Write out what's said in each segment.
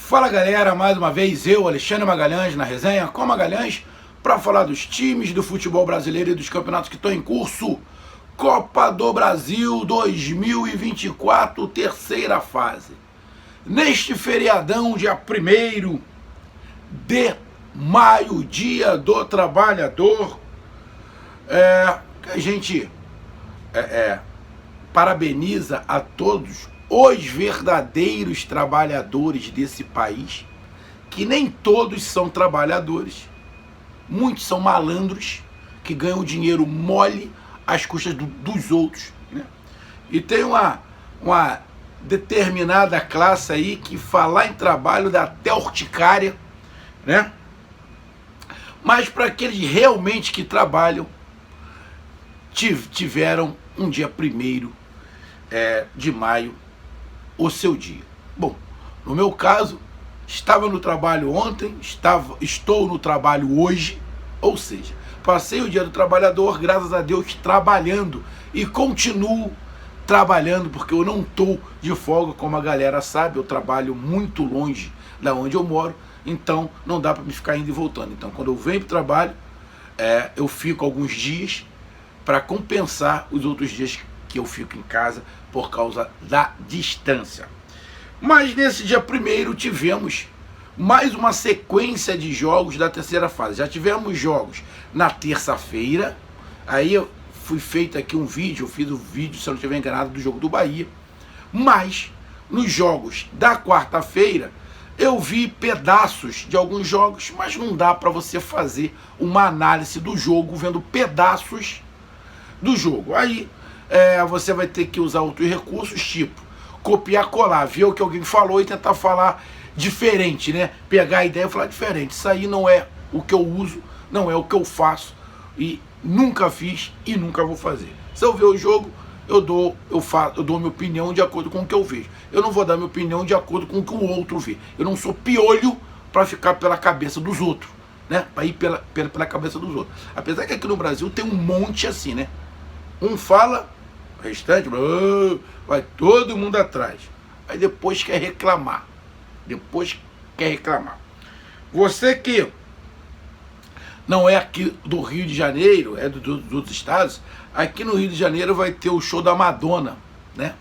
Fala galera, mais uma vez eu, Alexandre Magalhães, na resenha com Magalhães, para falar dos times do futebol brasileiro e dos campeonatos que estão em curso. Copa do Brasil 2024, terceira fase. Neste feriadão, dia 1º de maio, dia do trabalhador, a gente parabeniza a todos os verdadeiros trabalhadores desse país, que nem todos são trabalhadores, muitos são malandros que ganham dinheiro mole às custas dos outros, né? E tem uma determinada classe aí que falar em trabalho dá até urticária, né? Mas para aqueles realmente que trabalham, tiveram um dia 1º de maio o seu dia. Bom, no meu caso, estava no trabalho ontem, estou no trabalho hoje, ou seja, passei o dia do trabalhador, graças a Deus, trabalhando e continuo trabalhando, porque eu não estou de folga, como a galera sabe, eu trabalho muito longe da onde eu moro, então não dá para me ficar indo e voltando. Então, quando eu venho para o trabalho, eu fico alguns dias para compensar os outros dias que eu fico em casa por causa da distância. Mas nesse dia 1º tivemos mais uma sequência de jogos da terceira fase. Já tivemos jogos na terça-feira, aí eu fui feito aqui um vídeo, eu fiz um vídeo, se eu não estiver enganado, do jogo do Bahia. Mas nos jogos da quarta-feira eu vi pedaços de alguns jogos, mas não dá para você fazer uma análise do jogo vendo pedaços do jogo. Aí você vai ter que usar outros recursos, tipo copiar, colar, ver o que alguém falou e tentar falar diferente, né? Pegar a ideia e falar diferente. Isso aí não é o que eu uso, não é o que eu faço e nunca fiz e nunca vou fazer. Se eu ver o jogo, eu dou minha opinião de acordo com o que eu vejo. Eu não vou dar minha opinião de acordo com o que o outro vê. Eu não sou piolho para ficar pela cabeça dos outros, né? Para ir pela cabeça dos outros. Apesar que aqui no Brasil tem um monte assim, né? Um fala, o restante vai todo mundo atrás. Aí depois quer reclamar. Você que não é aqui do Rio de Janeiro, é dos outros estados, aqui no Rio de Janeiro vai ter o show da Madonna, né?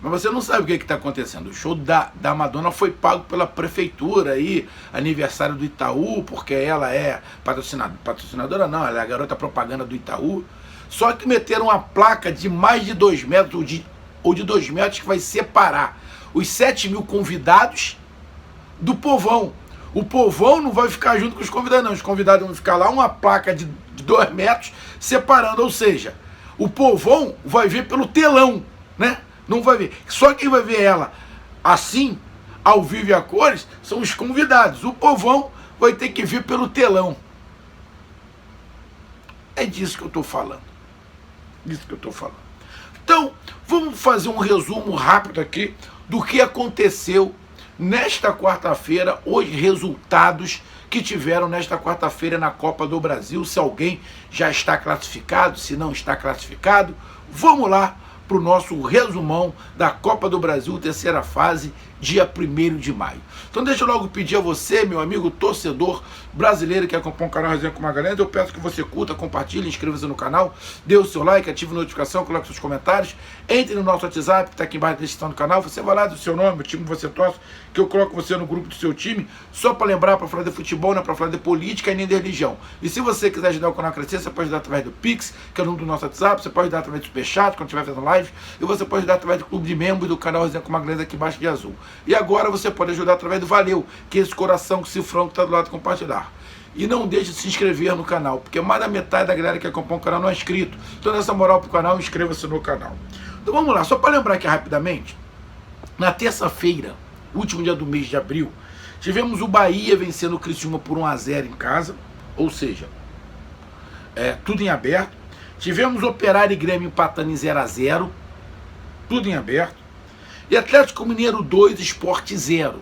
Mas você não sabe o que está acontecendo. O show da Madonna foi pago pela prefeitura aí, aniversário do Itaú, porque ela é patrocinadora não, ela é a garota propaganda do Itaú. Só que meteram uma placa de mais de 2 metros, ou de 2 metros, que vai separar os 7.000 convidados do povão. O povão não vai ficar junto com os convidados, não. Os convidados vão ficar lá, uma placa de 2 metros separando. Ou seja, o povão vai ver pelo telão, né? Não vai ver. Só quem vai ver ela assim, ao vivo e a cores, são os convidados. O povão vai ter que ver pelo telão. É disso que eu estou falando. Então, vamos fazer um resumo rápido aqui do que aconteceu nesta quarta-feira, os resultados que tiveram nesta quarta-feira na Copa do Brasil, se alguém já está classificado, se não está classificado. Vamos lá para o nosso resumão da Copa do Brasil, terceira fase, dia 1º de maio. Então deixa eu logo pedir a você, meu amigo torcedor brasileiro que acompanha o canal Resenha com Magalhães, eu peço que você curta, compartilhe, inscreva-se no canal, dê o seu like, ative a notificação, coloque seus comentários, entre no nosso WhatsApp, que está aqui embaixo na descrição do canal, você vai lá do seu nome, o time que você torce, que eu coloco você no grupo do seu time, só para lembrar, para falar de futebol, não é para falar de política e nem de religião. E se você quiser ajudar o canal a crescer, você pode ajudar através do Pix, que é o número do nosso WhatsApp, você pode ajudar através do Superchat, quando estiver fazendo live, e você pode ajudar através do clube de membros do canal Resenha com Magalhães aqui embaixo de azul. E agora você pode ajudar através do Valeu, que é esse coração cifrão que está do lado de compartilhar. E não deixe de se inscrever no canal, porque mais da metade da galera que acompanha o canal não é inscrito. Então, nessa moral pro canal, inscreva-se no canal. Então vamos lá, só para lembrar aqui rapidamente, na terça-feira, último dia do mês de abril, tivemos o Bahia vencendo o Criciúma por 1-0 em casa, ou seja, tudo em aberto. Tivemos Operário e Grêmio empatando em 0-0, tudo em aberto. E Atlético Mineiro 2, Sport 0.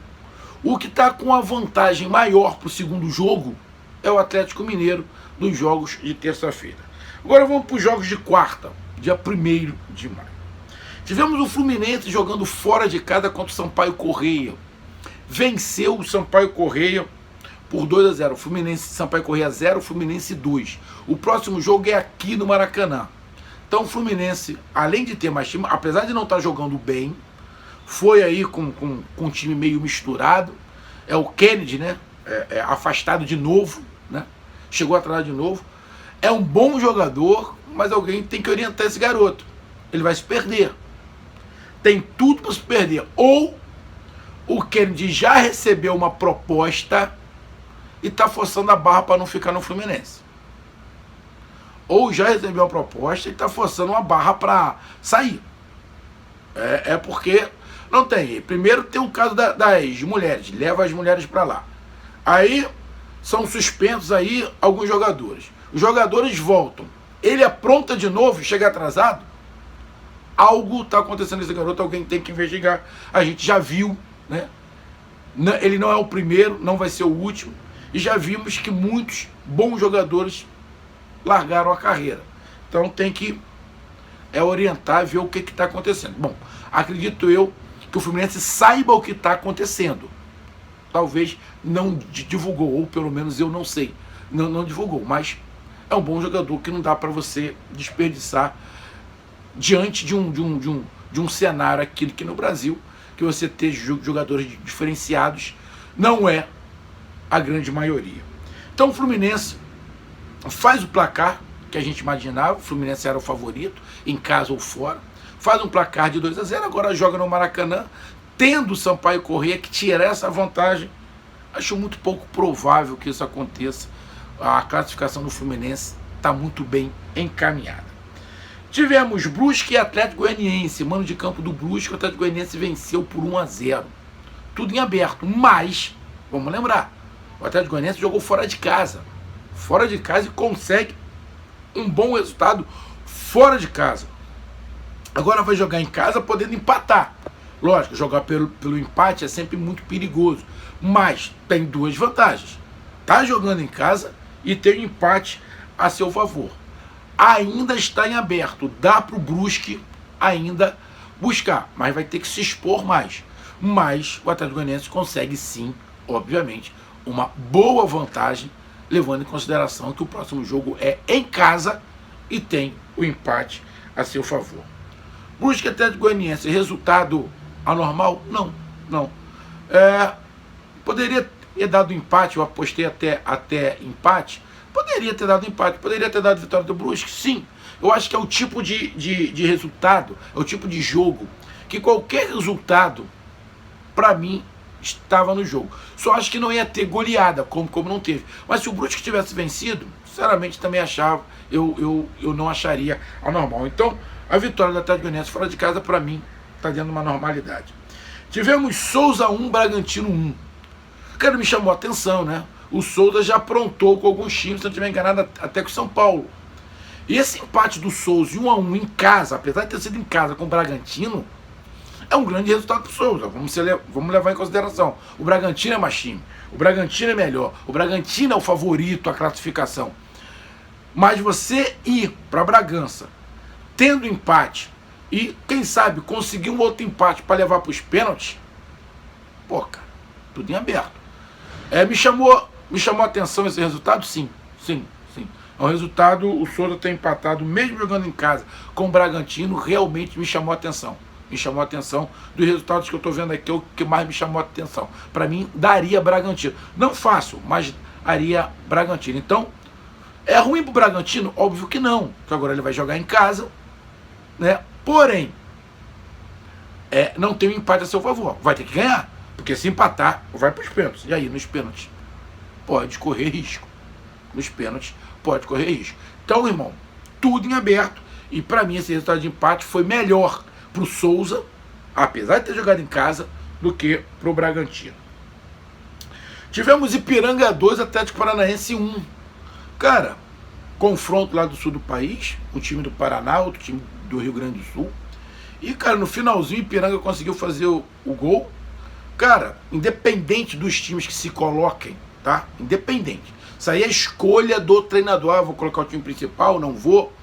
O que está com a vantagem maior para o segundo jogo é o Atlético Mineiro nos jogos de terça-feira. Agora vamos para os jogos de quarta, dia 1º de maio. Tivemos o Fluminense jogando fora de casa contra o Sampaio Corrêa. venceu o Sampaio Corrêa por 2-0. Fluminense, Sampaio Corrêa 0, Fluminense 2. O próximo jogo é aqui no Maracanã. Então o Fluminense, além de ter mais time, apesar de não estar jogando bem, foi aí com um time meio misturado. É o Kennedy, né? Afastado de novo, né? Chegou atrás de novo. É um bom jogador, mas alguém tem que orientar esse garoto. Ele vai se perder. Tem tudo para se perder. Ou o Kennedy já recebeu uma proposta e está forçando a barra para não ficar no Fluminense. Ou já recebeu uma proposta e está forçando uma barra para sair. Porque não tem. Primeiro tem o caso das mulheres. Leva as mulheres para lá. Aí são suspensos aí alguns jogadores. Os jogadores voltam. Ele apronta de novo, chega atrasado. Algo está acontecendo nesse garoto, alguém tem que investigar. A gente já viu, né? Ele não é o primeiro, não vai ser o último. E já vimos que muitos bons jogadores largaram a carreira. Então tem que orientar, ver o que está acontecendo. Bom, acredito eu que o Fluminense saiba o que está acontecendo. Talvez não divulgou, ou pelo menos eu não sei. Não divulgou, mas é um bom jogador que não dá para você desperdiçar diante de um cenário aqui no Brasil, que você ter jogadores diferenciados não é a grande maioria. Então o Fluminense faz o placar que a gente imaginava. O Fluminense era o favorito, em casa ou fora. Faz um placar de 2-0, agora joga no Maracanã, tendo o Sampaio Corrêa que tirar essa vantagem. Acho muito pouco provável que isso aconteça. A classificação do Fluminense está muito bem encaminhada. Tivemos Brusque e Atlético Goianiense. Mano de campo do Brusque, o Atlético Goianiense venceu por 1-0. Tudo em aberto, mas, vamos lembrar, o Atlético Goianiense jogou fora de casa. Fora de casa e consegue um bom resultado fora de casa. Agora vai jogar em casa podendo empatar. Lógico, jogar pelo empate é sempre muito perigoso. Mas tem duas vantagens. Tá jogando em casa e tem um empate a seu favor. Ainda está em aberto. Dá para o Brusque ainda buscar. Mas vai ter que se expor mais. Mas o Atlético Goianiense consegue sim, obviamente, uma boa vantagem, levando em consideração que o próximo jogo é em casa e tem o empate a seu favor. Brusque e Atlético Goianiense, resultado anormal? Não. Poderia ter dado empate, eu apostei até empate. Poderia ter dado empate, poderia ter dado vitória do Brusque, sim. Eu acho que é o tipo de resultado, é o tipo de jogo que qualquer resultado, para mim, estava no jogo. Só acho que não ia ter goleada, como não teve. Mas se o Brusque tivesse vencido, sinceramente também achava, eu não acharia anormal. Então, a vitória do Atlético Goianiense fora de casa, para mim, está dentro de uma normalidade. Tivemos Souza 1, Bragantino 1. Cara, me chamou a atenção, né? O Souza já aprontou com alguns times, se não estiver enganado, até com o São Paulo. E esse empate do Souza 1-1 em casa, apesar de ter sido em casa com o Bragantino, é um grande resultado para o Souza. Vamos levar em consideração. O Bragantino é mais time. O Bragantino é melhor. O Bragantino é o favorito à classificação. Mas você ir para Bragança, tendo empate, e quem sabe conseguir um outro empate para levar para os pênaltis, pô, cara, tudo em aberto. Me chamou a atenção esse resultado? Sim. É um resultado, o Souza ter empatado, mesmo jogando em casa, com o Bragantino, realmente me chamou a atenção. Me chamou a atenção dos resultados que eu estou vendo aqui, é o que mais me chamou a atenção. Para mim, daria Bragantino. Não fácil, mas daria Bragantino. Então, é ruim para o Bragantino? Óbvio que não, porque agora ele vai jogar em casa, né? Porém, não tem um empate a seu favor. Vai ter que ganhar, porque se empatar, vai para os pênaltis. E aí, nos pênaltis, pode correr risco. Nos pênaltis, pode correr risco. Então, irmão, tudo em aberto. E para mim, esse resultado de empate foi melhor para o Souza, apesar de ter jogado em casa, do que para o Bragantino. Tivemos Ipiranga 2, Atlético Paranaense 1. Cara, confronto lá do sul do país, um time do Paraná, outro time do Rio Grande do Sul. E, cara, no finalzinho, Ipiranga conseguiu fazer o gol. Cara, independente dos times que se coloquem, tá? Independente. Isso aí é escolha do treinador. Vou colocar o time principal, não vou.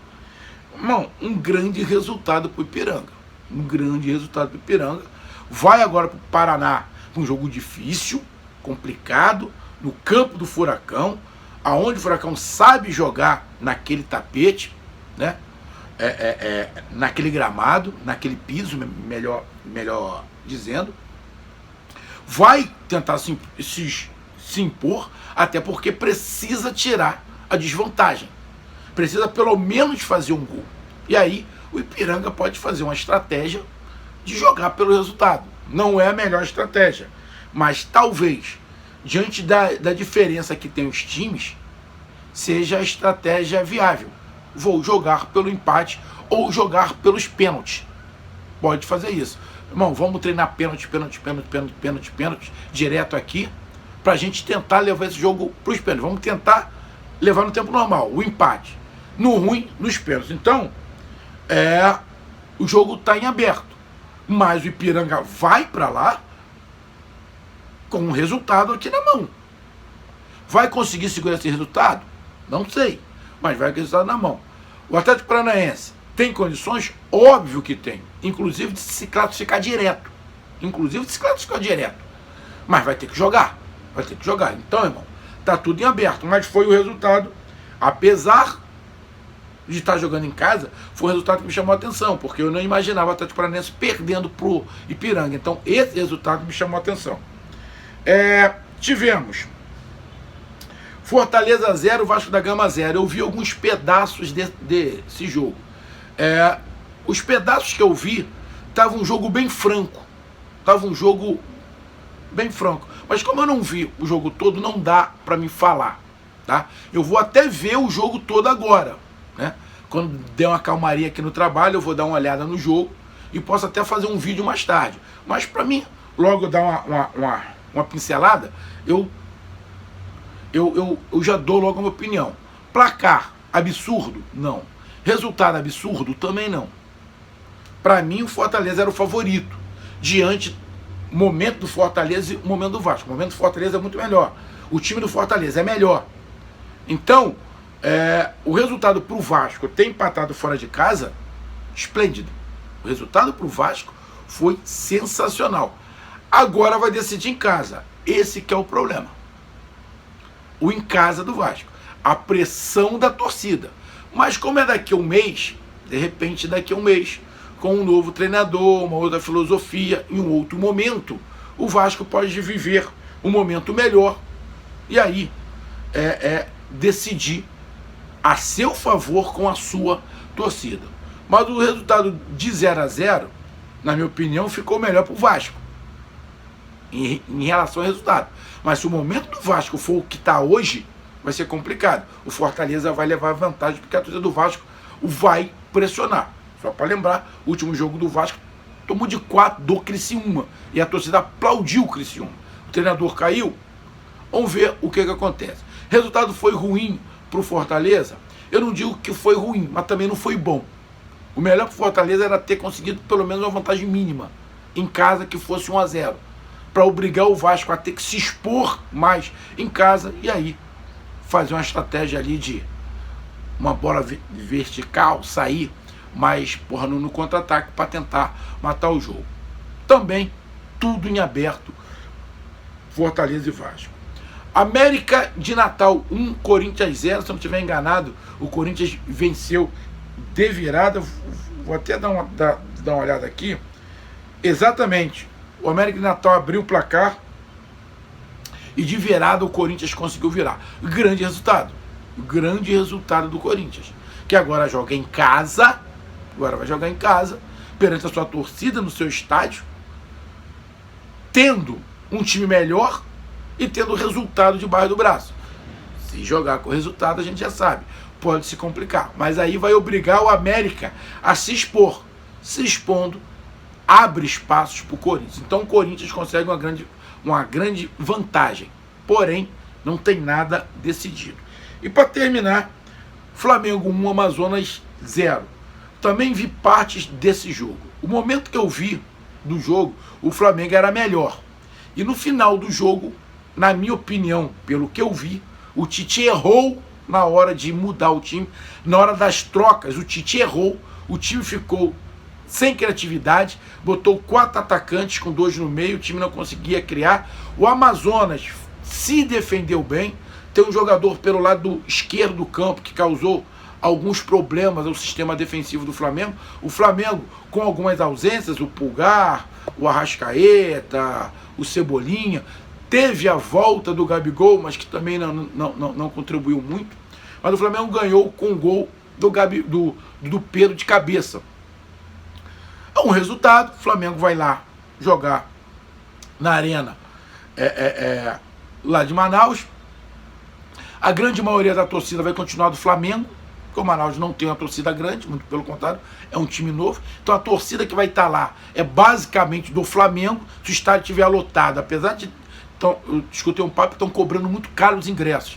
Irmão, um grande resultado para o Ipiranga. Um grande resultado para o Ipiranga. Vai agora para o Paraná um jogo difícil, complicado, no campo do Furacão, aonde o Furacão sabe jogar naquele tapete, né? Naquele gramado, naquele piso, melhor dizendo. Vai tentar se impor, até porque precisa tirar a desvantagem. Precisa pelo menos fazer um gol. E aí o Ipiranga pode fazer uma estratégia de jogar pelo resultado. Não é a melhor estratégia, mas talvez, diante da diferença que tem os times, seja a estratégia viável. Vou jogar pelo empate ou jogar pelos pênaltis. Pode fazer isso. Irmão, vamos treinar pênalti, direto aqui, pra gente tentar levar esse jogo pros pênaltis. Vamos tentar levar no tempo normal, o empate. No ruim, nos pênaltis. Então, o jogo tá em aberto. Mas o Ipiranga vai pra lá com um resultado aqui na mão. Vai conseguir segurar esse resultado? Não sei. Mas vai com o resultado na mão. O Atlético Paranaense tem condições? Óbvio que tem. Inclusive de se classificar direto. Mas vai ter que jogar. Então, irmão, tá tudo em aberto. Mas foi o resultado, apesar de estar jogando em casa, foi o resultado que me chamou a atenção, porque eu não imaginava o Atlético Paranaense perdendo pro Ipiranga. Então, esse resultado me chamou a atenção. Tivemos Fortaleza 0, Vasco da Gama 0. Eu vi alguns pedaços desse jogo. Os pedaços que eu vi, tava um jogo bem franco. Mas como eu não vi o jogo todo, não dá para me falar, tá? Eu vou até ver o jogo todo agora, né? Quando der uma calmaria aqui no trabalho, eu vou dar uma olhada no jogo e posso até fazer um vídeo mais tarde. Mas para mim, logo dar uma pincelada, eu já dou logo a minha opinião. Placar absurdo? Não. Resultado absurdo? Também não. Para mim, o Fortaleza era o favorito, diante do momento do Fortaleza e o momento do Vasco. O momento do Fortaleza é muito melhor. O time do Fortaleza é melhor. Então, o resultado para o Vasco ter empatado fora de casa, esplêndido. O resultado para o Vasco foi sensacional. Agora vai decidir em casa. Esse que é o problema. O em casa do Vasco. A pressão da torcida. Mas como é daqui a um mês, de repente daqui a um mês, com um novo treinador, uma outra filosofia, em um outro momento, o Vasco pode viver um momento melhor e aí decidir a seu favor com a sua torcida. Mas o resultado de 0-0, na minha opinião, ficou melhor para o Vasco em relação ao resultado. Mas se o momento do Vasco for o que está hoje, vai ser complicado. O Fortaleza vai levar vantagem porque a torcida do Vasco vai pressionar. Só para lembrar, o último jogo do Vasco tomou de 4 do Criciúma e a torcida aplaudiu o Criciúma. O treinador caiu. Vamos ver o que acontece. Resultado foi ruim para o Fortaleza? Eu não digo que foi ruim, mas também não foi bom. O melhor para o Fortaleza era ter conseguido pelo menos uma vantagem mínima em casa, que fosse 1-0, para obrigar o Vasco a ter que se expor mais em casa e aí fazer uma estratégia ali de uma bola vertical, sair mais no contra-ataque para tentar matar o jogo. Também tudo em aberto, Fortaleza e Vasco. América de Natal 1, Corinthians 0. Se eu não estiver enganado, o Corinthians venceu de virada. Vou até dar uma olhada aqui. Exatamente. O América de Natal abriu o placar e de virada o Corinthians conseguiu virar. Grande resultado. Grande resultado do Corinthians, que agora joga em casa. Agora vai jogar em casa, perante a sua torcida no seu estádio, tendo um time melhor e tendo o resultado debaixo do braço. Se jogar com o resultado, a gente já sabe, pode se complicar. Mas aí vai obrigar o América a se expor. Se expondo, abre espaços para o Corinthians. Então o Corinthians consegue uma grande vantagem. Porém, não tem nada decidido. E para terminar, Flamengo 1, Amazonas 0. Também vi partes desse jogo. O momento que eu vi do jogo, o Flamengo era melhor. E no final do jogo, na minha opinião, pelo que eu vi, o Tite errou na hora de mudar o time. Na hora das trocas, o Tite errou. O time ficou sem criatividade, botou 4 atacantes com 2 no meio, o time não conseguia criar. O Amazonas se defendeu bem, tem um jogador pelo lado esquerdo do campo que causou alguns problemas ao sistema defensivo do Flamengo. O Flamengo, com algumas ausências, o Pulgar, o Arrascaeta, o Cebolinha, teve a volta do Gabigol, mas que também não contribuiu muito. Mas o Flamengo ganhou com o gol do Pedro de cabeça. É um resultado, o Flamengo vai lá jogar na arena lá de Manaus. A grande maioria da torcida vai continuar do Flamengo, porque o Manaus não tem uma torcida grande, muito pelo contrário, é um time novo. Então a torcida que vai estar lá é basicamente do Flamengo, se o estádio estiver lotado. Apesar de, eu escutei um papo, estão cobrando muito caro os ingressos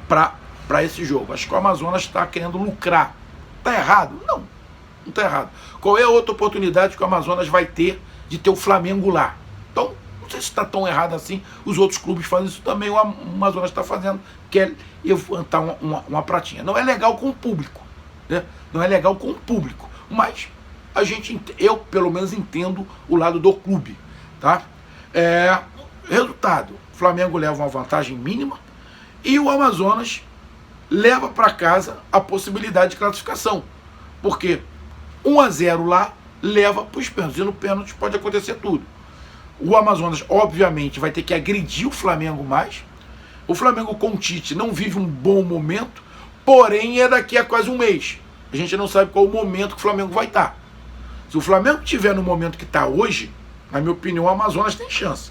para esse jogo. Acho que o Amazonas está querendo lucrar. Está errado? Não está errado. Qual é a outra oportunidade que o Amazonas vai ter de ter o Flamengo lá? Então, não sei se está tão errado assim. Os outros clubes fazem isso também, o Amazonas está fazendo, quer levantar uma pratinha. Não é legal com o público, né? Não é legal com o público, mas eu pelo menos entendo o lado do clube, tá? Resultado, o Flamengo leva uma vantagem mínima e o Amazonas leva para casa a possibilidade de classificação, porque 1-0 lá leva para os pênaltis, e no pênalti pode acontecer tudo. O Amazonas, obviamente, vai ter que agredir o Flamengo mais. O Flamengo com o Tite não vive um bom momento, porém é daqui a quase um mês. A gente não sabe qual o momento que o Flamengo vai estar. Se o Flamengo estiver no momento que está hoje, na minha opinião, o Amazonas tem chance.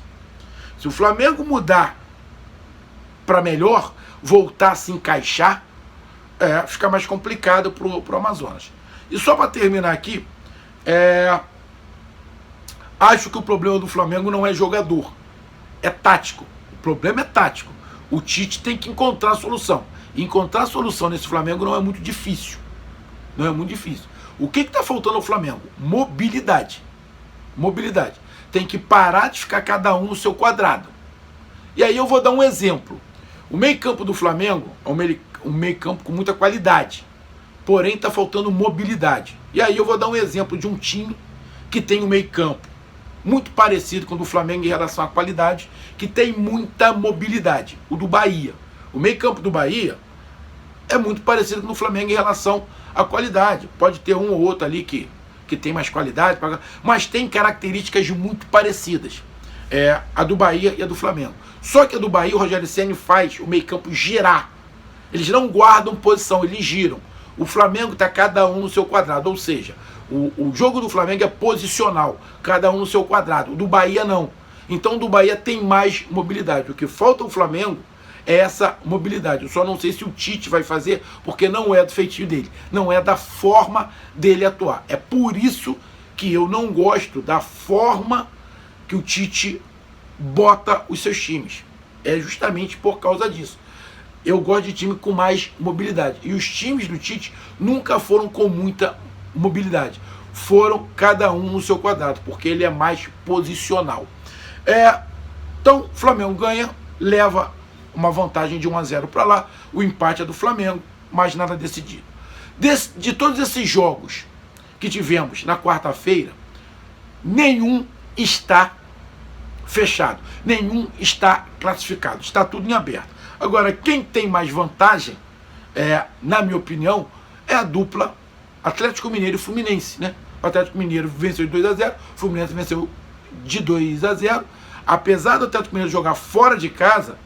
Se o Flamengo mudar para melhor, voltar a se encaixar, fica mais complicado para o Amazonas. E só para terminar aqui, acho que o problema do Flamengo não é jogador, é tático. O problema é tático. O Tite tem que encontrar a solução. E encontrar a solução nesse Flamengo não é muito difícil. Não é muito difícil. O que está faltando ao Flamengo? Mobilidade. Mobilidade. Tem que parar de ficar cada um no seu quadrado. E aí eu vou dar um exemplo. O meio-campo do Flamengo é um meio-campo com muita qualidade. Porém, está faltando mobilidade. E aí eu vou dar um exemplo de um time que tem um meio-campo muito parecido com o do Flamengo em relação à qualidade, que tem muita mobilidade. O do Bahia. O meio-campo do Bahia é muito parecido com o do Flamengo em relação à qualidade. Pode ter um ou outro ali que tem mais qualidade, mas tem características muito parecidas. A do Bahia e a do Flamengo. Só que a do Bahia, o Rogério Ceni faz o meio-campo girar. Eles não guardam posição, eles giram. O Flamengo está cada um no seu quadrado, ou seja, o jogo do Flamengo é posicional, cada um no seu quadrado. O do Bahia não. Então o do Bahia tem mais mobilidade. O que falta ao Flamengo é essa mobilidade. Eu só não sei se o Tite vai fazer, porque não é do feitio dele, não é da forma dele atuar. É por isso que eu não gosto da forma que o Tite bota os seus times. É justamente por causa disso. Eu gosto de time com mais mobilidade. E os times do Tite nunca foram com muita mobilidade. Foram cada um no seu quadrado, porque ele é mais posicional. Então, o Flamengo ganha, leva uma vantagem de 1-0 para lá. O empate é do Flamengo, mas nada decidido. De todos esses jogos que tivemos na quarta-feira, nenhum está fechado. Nenhum está classificado. Está tudo em aberto. Agora, quem tem mais vantagem, na minha opinião, é a dupla Atlético Mineiro e Fluminense, né? O Atlético Mineiro venceu de 2-0, o Fluminense venceu de 2-0. Apesar do Atlético Mineiro jogar fora de casa,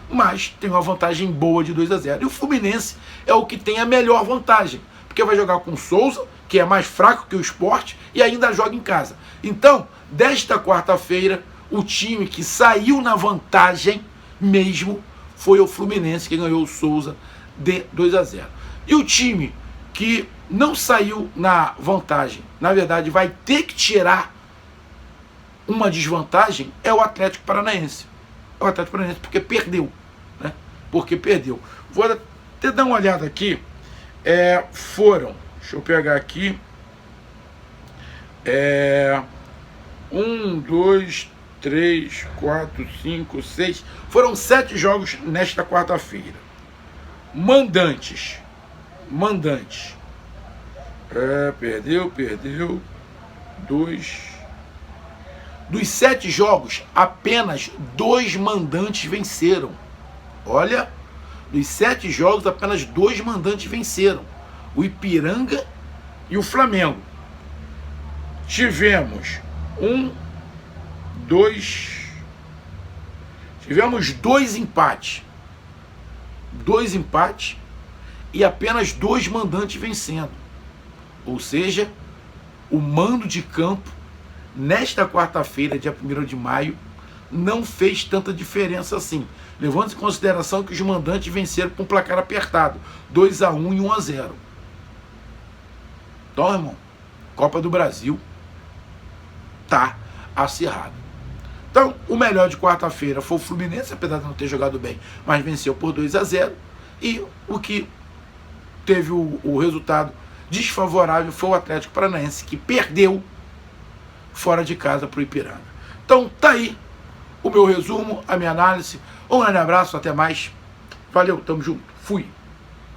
mas tem uma vantagem boa de 2-0. E o Fluminense é o que tem a melhor vantagem, porque vai jogar com o Souza, que é mais fraco que o Sport, e ainda joga em casa. Então, desta quarta-feira, o time que saiu na vantagem mesmo foi o Fluminense, que ganhou o Souza de 2-0. E o time que não saiu na vantagem, na verdade vai ter que tirar uma desvantagem, é o Atlético Paranaense. É o Atlético Paranaense porque perdeu, né? Porque perdeu. Vou até dar uma olhada aqui. Deixa eu pegar aqui. 1, 2, 3, 4, 5, 6. Foram 7 jogos nesta quarta-feira. Mandantes. Perdeu. 2. Dos 7 jogos, apenas 2 mandantes venceram. Olha, dos 7 jogos, apenas 2 mandantes venceram. O Ipiranga e o Flamengo. Tivemos 2 empates. 2 empates e apenas 2 mandantes vencendo. Ou seja, o mando de campo, nesta quarta-feira, dia 1º de maio, não fez tanta diferença assim, levando em consideração que os mandantes venceram com um placar apertado, 2-1 e 1-0. Então, irmão, Copa do Brasil tá acirrado. Então, o melhor de quarta-feira foi o Fluminense, apesar de não ter jogado bem, mas venceu por 2-0. E o que teve o resultado desfavorável foi o Atlético Paranaense, que perdeu fora de casa para o Ipiranga. Então, tá aí o meu resumo, a minha análise. Um grande abraço, até mais. Valeu, tamo junto. Fui.